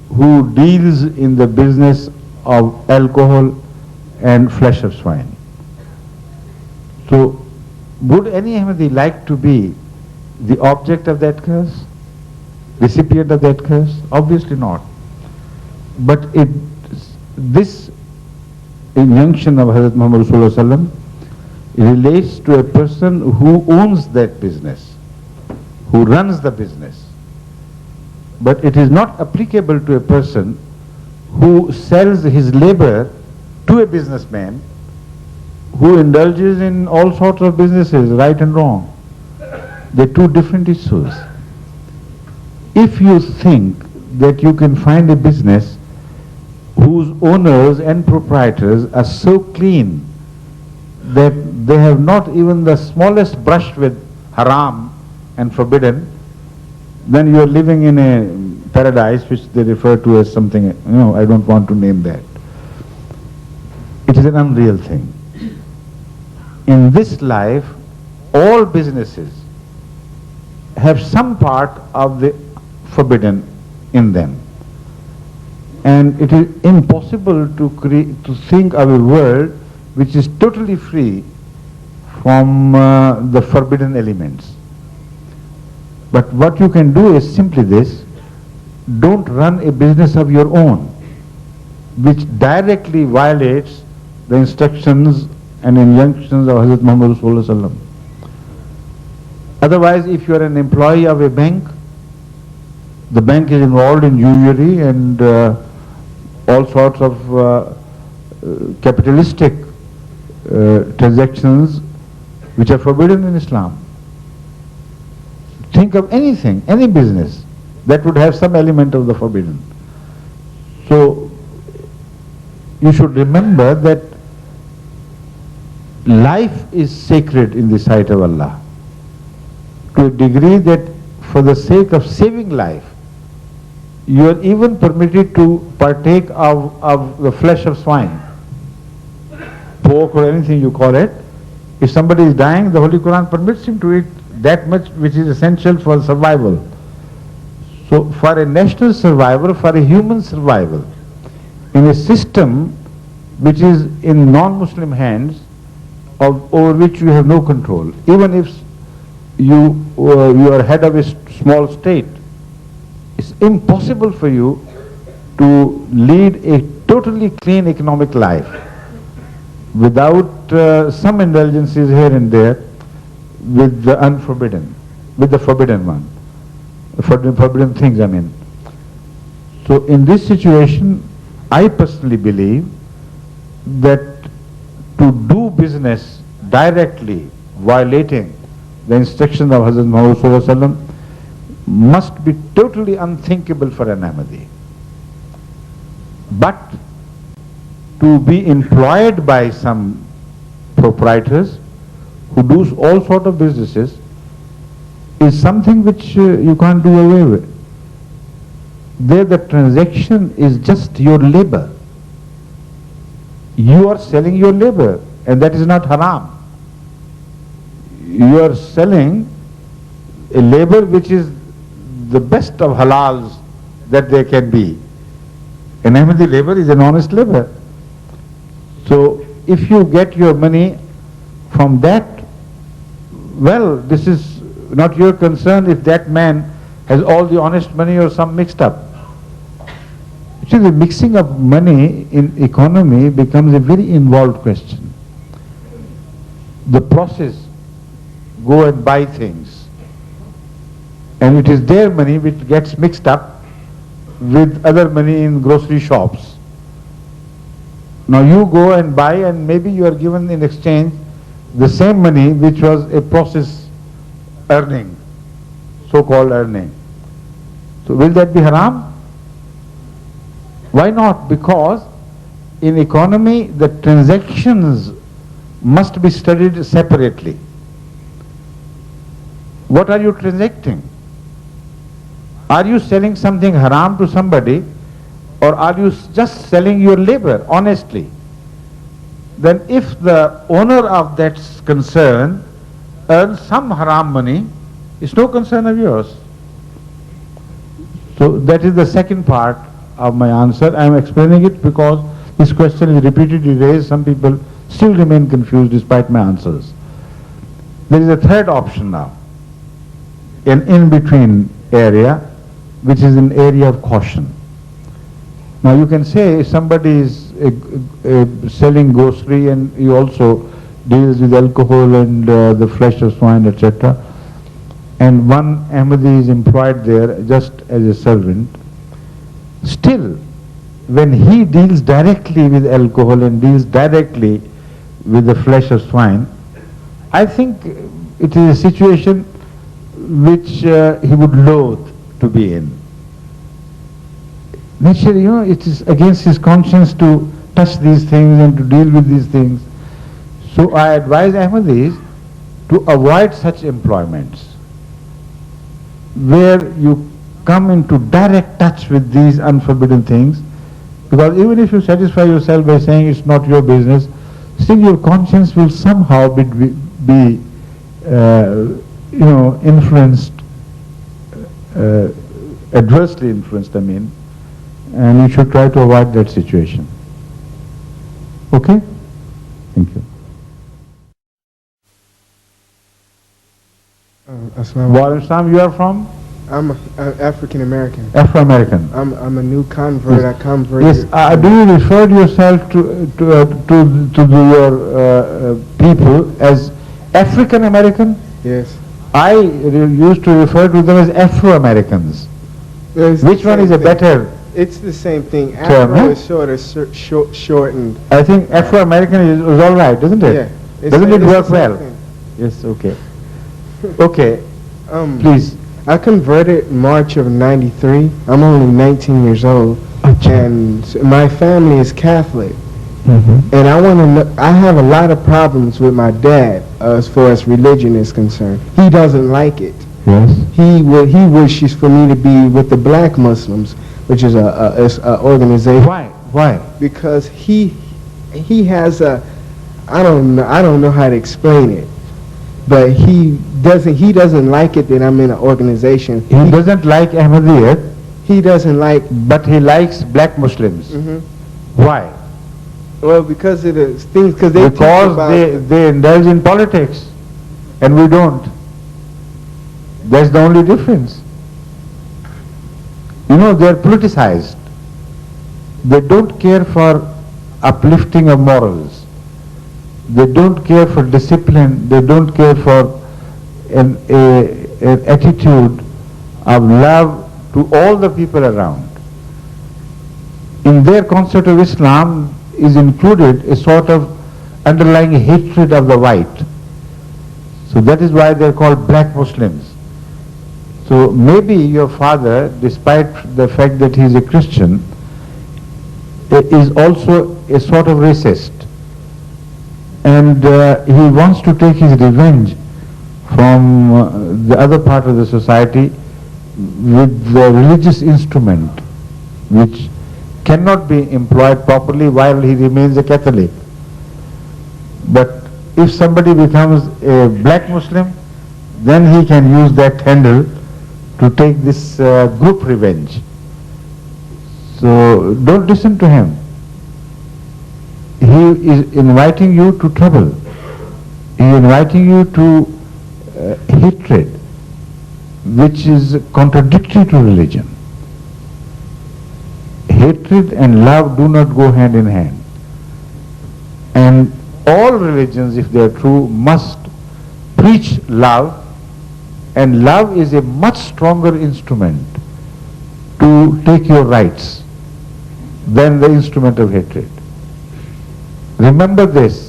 who deals in the business of alcohol and flesh of swine. So, would any Ahmadi like to be the object of that curse? Recipient of that curse? Obviously not. But this injunction of Hazrat Muhammad Sallallahu Alaihi Wasallam relates to a person who owns that business, who runs the business. But it is not applicable to a person who sells his labor to a businessman who indulges in all sorts of businesses, right and wrong. They're two different issues. If you think that you can find a business whose owners and proprietors are so clean that they have not even the smallest brush with haram and forbidden, then you are living in a paradise which they refer to as something, I don't want to name that. It is an unreal thing. In this life, all businesses have some part of the forbidden in them. And it is impossible to think of a world which is totally free from the forbidden elements. But what you can do is simply this: don't run a business of your own which directly violates the instructions and injunctions of Hazrat Muhammad Sallallahu Alaihi Wasallam. Otherwise, if you are an employee of a bank, the bank is involved in usury and all sorts of capitalistic transactions which are forbidden in Islam. Think of anything, any business that would have some element of the forbidden. So you should remember that life is sacred in the sight of Allah, to a degree that for the sake of saving life, you are even permitted to partake of the flesh of swine, pork or anything you call it. If somebody is dying, the Holy Quran permits him to eat that much which is essential for survival. So for a national survival, for a human survival, in a system which is in non-Muslim hands, over which you have no control, even if you are head of a small state, it's impossible for you to lead a totally clean economic life without some indulgences here and there with the unforbidden, with the forbidden one, forbidden things, I mean. So in this situation, I personally believe that to do business directly violating the instructions of Hazrat Muhammad Sallallahu Alaihi Wasallam must be totally unthinkable for an Ahmadi. But to be employed by some proprietors who do all sort of businesses is something which you can't do away with. There the transaction is just your labor. You are selling your labor, and that is not haram. You are selling a labor which is the best of halals that there can be. An Ahmadi labor is an honest labor. So if you get your money from that, well, this is not your concern if that man has all the honest money or some mixed up. Actually, the mixing of money in economy becomes a very involved question. The process, go and buy things, and it is their money which gets mixed up with other money in grocery shops. Now you go and buy, and maybe you are given in exchange the same money which was a process earning, so-called earning. So will that be haram? Why not? Because in economy the transactions must be studied separately. What are you transacting? Are you selling something haram to somebody, or are you just selling your labor honestly? Then if the owner of that concern earns some haram money, it's no concern of yours. So that is the second part of my answer. I am explaining it because this question is repeatedly raised. Some people still remain confused despite my answers. There is a third option now, an in-between area, which is an area of caution. Now you can say if somebody is selling grocery and he also deals with alcohol and the flesh of swine, etc., and one Ahmadi is employed there just as a servant, still when he deals directly with alcohol and deals directly with the flesh of swine, I think it is a situation which he would loathe to be in. Naturally, it is against his conscience to touch these things and to deal with these things. So I advise Ahmadis to avoid such employments where you come into direct touch with these unforbidden things, because even if you satisfy yourself by saying it's not your business, still your conscience will somehow be influenced, adversely influenced, and you should try to avoid that situation. Okay? Thank you. Assalamu you are from? I'm African American. Afro-American. I'm a new convert. Yes. I converted. Yes. Do you refer yourself to your people as African American? Yes. I used to refer to them as Afro-Americans. Which one is a better? It's the same thing. Term, Afro is sort of shortened. I think Afro-American is all right, doesn't it? Yeah. Doesn't it work well? Thing. Yes. Okay. Okay. Please. I converted March of '93. I'm only 19 years old, and my family is Catholic. And I want to know, I have a lot of problems with my dad as far as religion is concerned. He doesn't like it. Yes. He wishes for me to be with the black Muslims, which is a organization. Why? Because he has I don't know how to explain it, but he doesn't like it that I'm in an organization. He doesn't like Ahmadiyya. He doesn't like. But he likes black Muslims. Why? Well, because of the things, because they indulge in politics, and we don't. That's the only difference. They're politicized. They don't care for uplifting of morals. They don't care for discipline. They don't care for an attitude of love to all the people around. In their concept of Islam is included a sort of underlying hatred of the white. So that is why they're called black Muslims. So maybe your father, despite the fact that he is a Christian, is also a sort of racist. And he wants to take his revenge from the other part of the society with the religious instrument which cannot be employed properly while he remains a Catholic. But if somebody becomes a black Muslim, then he can use that handle to take this group revenge. So don't listen to him. He is inviting you to trouble. He is inviting you to hatred, which is contradictory to religion. Hatred and love do not go hand in hand. And all religions, if they are true, must preach love, and love is a much stronger instrument to take your rights than the instrument of hatred. Remember this.